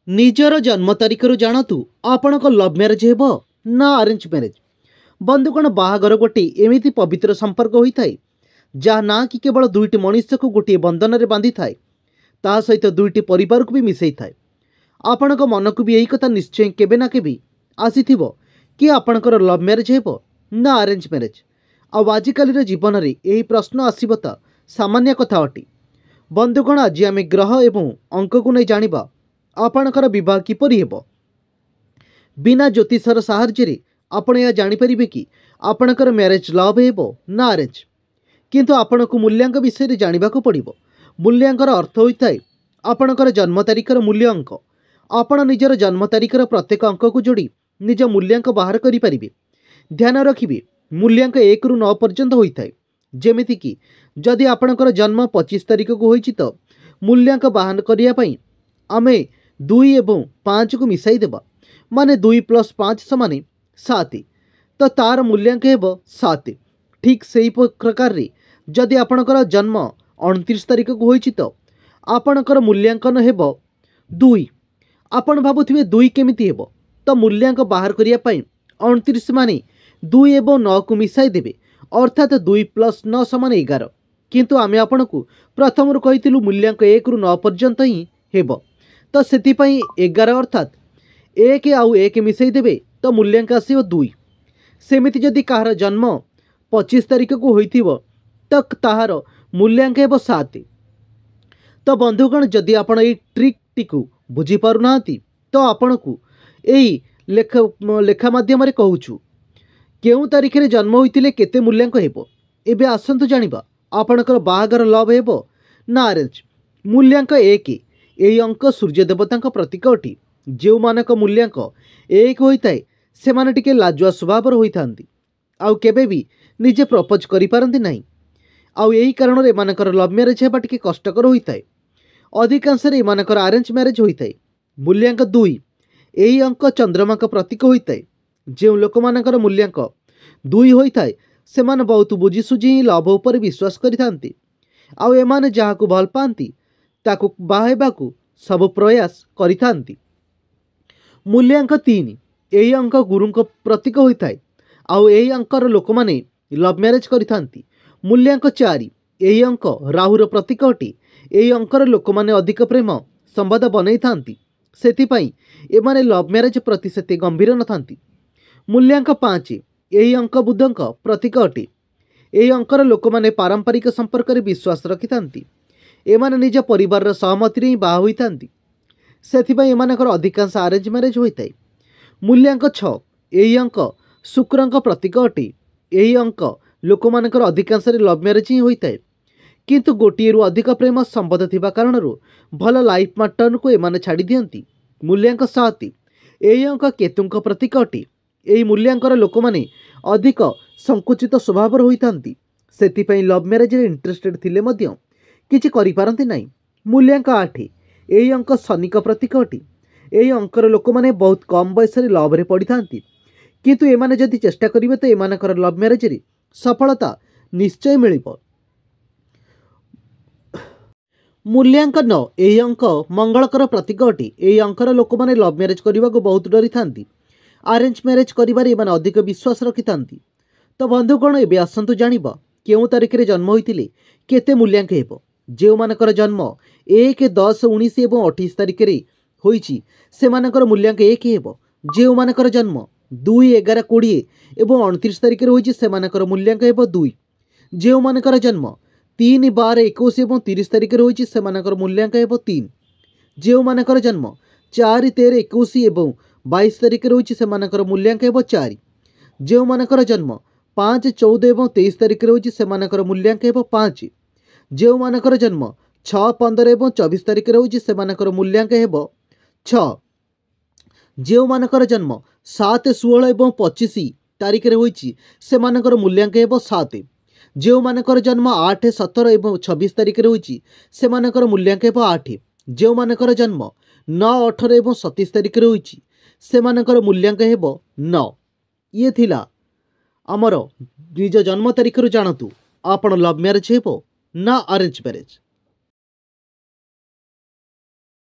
निजर जन्म तारिखर जानतु आपणक love marriage हेब ना अरेंज मैरेज। बंधुगण बाहागर गोटे एमिति पवित्र संपर्क होता है जहाँ ना कि केवल दुईटी मनुष्य को गोटे बंधन में बांधि थाए ता सहित दुईटी परिवार को भी मिसई थाए। आपणक मन को भी यही कथा निश्चय केबे ना केबे आसीथिबो कि आपणकर लव मैरेज हेब ना अरेंज मैरेज। आजिकाली जीवन में यही प्रश्न आसीब तो सामान्य कथा अटे। बंधुगण आज आम ग्रह एवं अंक को नहीं जानिबा आपणकर विवाह किपरि हेब। बिना ज्योतिषर साहाय्य आपण यह जानीपर कि आपणकर मैरेज लव हेब ना अरेंज। किंतु आपण को मूल्यांक विषय जानवा पड़ो। मूल्यांकर अर्थ होता है आपणकर जन्म तारिखर मूल्य अंक। आपण निजर जन्म तारिखर प्रत्येक अंक को जोड़ी निज मूल्यांक बाहर करें। ध्यान रखिए मूल्यांक 1 ରୁ 9 पर्यंत होता है। जेमितिकी जदि आपणकर जन्म 25 तारिख को होइछि तो मूल्यांक बाहर करने आमे 2 एवं 5 को मिसाई देबा माने 2 + 5 समान 7 तो तार मूल्यांक हेब 7। ठीक सही प्रकार रे जदि आपणकर जन्म 29 तारिख को होइछि तो आपणकर मूल्यांकन हेब 2। आपण भाबुथिबे 2 केमिति हेब तो मूल्यांक बाहर करिया पई 29 माने 2 एवं 9 को मिसाई देबे अर्थात 2 + 9 समान 11। किंतु आमे आपणकु प्रथम कहिथिलु मूल्यांक 1 ରୁ 9 पर्यंत ही हेब तो सेतिपई 11 अर्थात 1 आउ 1 मिसई देबे तो मूल्यांक आसीब 2। सेमिति जदि कहार जन्म 25 तारिख को होइथिबो तो ताहार मूल्यांक हेब 7। तो बंधुगण जदि आपण एई ट्रिक टिकु बुझी पारु नांती तो आपणकु एई लेखा माध्यम रे कहूछु केउ तारिख रे जन्म होइतिले केते मूल्यांक हेब। एबे आसंतु जानिबा आपणकर बाहागर लव हेब ना अरेंज। मूल्यांक 1 यही अंक सूर्य देवता प्रतीक अटे। जो मानक मूल्यांक 1 होता है से माने टिके लाजुआ स्वभाव होता आउ केबे भी निजे प्रपोज करि पारंती नहीं। आउ यही कारण एमानकर लव मैरेज हेबा टिके कष्टकर होता है। अधिकांश एमानकर अरेंज मैरेज होता है। मूल्यांक 2 यही अंक चंद्रमा का प्रतीक होता है। जो लोक मानकर मूल्यांक 2 होता है से माने बहुत बुझीसुझी लव उपर विश्वास करिथांती आउ एमाने जाहाकु भल पांती ताकु बाहेबाकु सब प्रयास करिथांती। मूल्यांक 3 यही अंक गुरु प्रतीक होता है आउ यही अंकर लोक माने लव मैरेज करिथांती। मूल्यांक 4 यही अंक राहुर प्रतीक अटे। यही अंकर लोक माने अधिक प्रेम संबंध बनई थांती सेतिपई एमाने लव मैरेज प्रति सेते गंभीर नथांती। मूल्यांक 5 यही अंक बुधंक प्रतीक अटे। यही अंकर लोक माने पारंपरिक संपर्क रे विश्वास रखिथांती। एमाने निज परिवार सहमति रे बाहा होइथांती सेथिपई एमानकर अधिकांश अरेंज मैरेज होता है। मूल्यांक 6 यही अंक शुक्रंक प्रतीक अटे। यही अंक लोक मानकर अधिकांश लव मैरेज ही होता है। किंतु गोटे रु अधिक प्रेम संबंध थिबा कारणरू भल लाइफ पार्टनर को एमाने छाड़ी दियंती। मूल्यांक 7 यही अंक केतुंक प्रतीक अटे। यही मूल्यांकर लोक माने अधिक संकुचित स्वभाव होइथांती सेथिपई लव मैरेज रे इंटरेस्टेड थिले मध्य किछि करि पारंती नाही। मूल्यांक 8 यही अंक शनिक प्रतीक अटे। यही अंकर लोक माने बहुत कम बयस रे लव रे पड़ी थांती किंतु एमाने जदि चेष्टा करिवे तो एमानकर लव मैरेज रे सफलता निश्चय मिलिबो। मूल्यांक 9 यही अंक मंगलकर प्रतीक अटे। यही अंकर लोक माने लव मैरेज करने को बहुत डरी थांती। अरेंज मैरेज करिबारे एमाने अधिक विश्वास रखि थांती। तो बंधुगण एबे आसंतु जानिबा केउ तारिख रे जन्म होइतिले केते मूल्यांक हेबो। जो मानकर जन्म 1, 10, 19 एवं 28 तारिख रे होइछि सेमानकर मूल्यांक 1 हेबो। जो मानकर जन्म 2, 11, 20 एवं 29 तारिख रे होइछि सेमानकर मूल्यांक हेबो 2। जो मानकर जन्म 3, 12, 21 एवं 30 तारिख रे होइछि सेमानकर मूल्यांक हेबो 3। जो मानकर जन्म 4, 13, 21 एवं 22 तारिख रे होइछि सेमानकर मूल्यांक हेबो 4। जो मानकर जन्म 5, 14 एवं 23 तारिख रे होइछि सेमानकर मूल्यांक हेबो 5। जो मानकर जन्म 6, 15 एवं 24 तारिख रे होइछि सेमानकर मूल्यांक हेबो 6। जो मानकर जन्म 7, 16 एवं 25 तारिख रे होइछि सेमानकर मूल्यांक हेबो 7। जो मानकर जन्म 8, 17 एवं 26 तारिख रे होइछि सेमानकर मूल्यांक हेबो 8। जो मानकर जन्म 9, 18 एवं 27 तारिख रे होइछि सेमानकर मूल्यांक हेबो 9। ये थिला आमर निज जन्म तारिख रु जानतु आपण लव मैरेज हेबो ना अरेंज मैरेज।